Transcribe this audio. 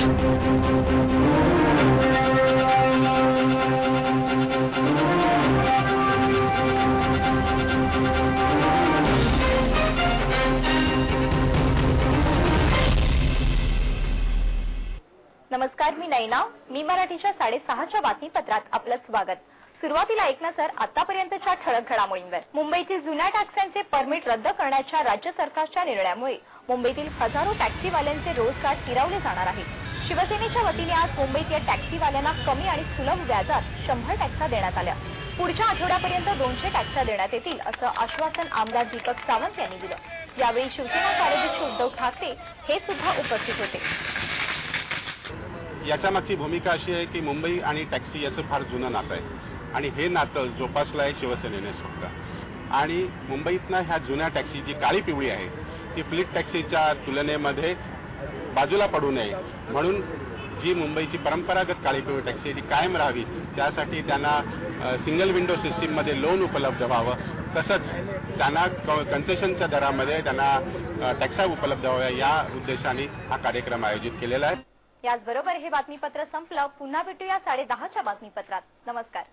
नमस्कार, मी नैना. मी मराठीच्या 6:30च्या बातमीपत्रात आपलं स्वागत. सुरुवातीला ऐकणार सर आतापर्यंतच्या ठळक घडामोडींवर. मुंबईतील जुन्या टॅक्स्यांचे परमिट रद्द करण्याच्या राज्य सरकारच्या निर्णयामुळे मुंबईतील हजारो टॅक्सीवाल्यांचे रोजगार हिरावले जाणार आहेत. शिवसेनेच्या वतीने आज मुंबईत या टॅक्सीवाल्यांना कमी आणि सुलभ व्याजात 100 टॅक्स्या देण्यात आल्या. पुढच्या आठवड्यापर्यंत 200 टॅक्स्या देण्यात येतील असं आश्वासन आमदार दीपक सावंत यांनी दिलं. यावेळी शिवसेना कार्याध्यक्ष उद्धव ठाकरे हे सुद्धा उपस्थित होते. याच्या मागची भूमिका अशी आहे की मुंबई आणि टॅक्सी याचं फार जुनं नातं आहे आणि हे नातं जोपासलं आहे शिवसेनेने सुद्धा. आणि मुंबईतनं ह्या जुन्या टॅक्सी जी काळी पिवळी आहे ती फ्लीट टॅक्सीच्या तुलनेमध्ये बाजूला पडू नये म्हणून जी मुंबईची परंपरागत काळी पिवळी टॅक्सी आहे ती कायम राहावी, त्यासाठी त्यांना सिंगल विंडो सिस्टीममध्ये लोन उपलब्ध व्हावं, तसंच त्यांना कन्सेशनच्या दरामध्ये त्यांना टॅक्स्या उपलब्ध व्हाव्या या उद्देशाने हा कार्यक्रम आयोजित केलेला आहे. याचबरोबर हे बातमीपत्र संपलं. पुन्हा भेटूया 10:30च्या बातमीपत्रात. नमस्कार.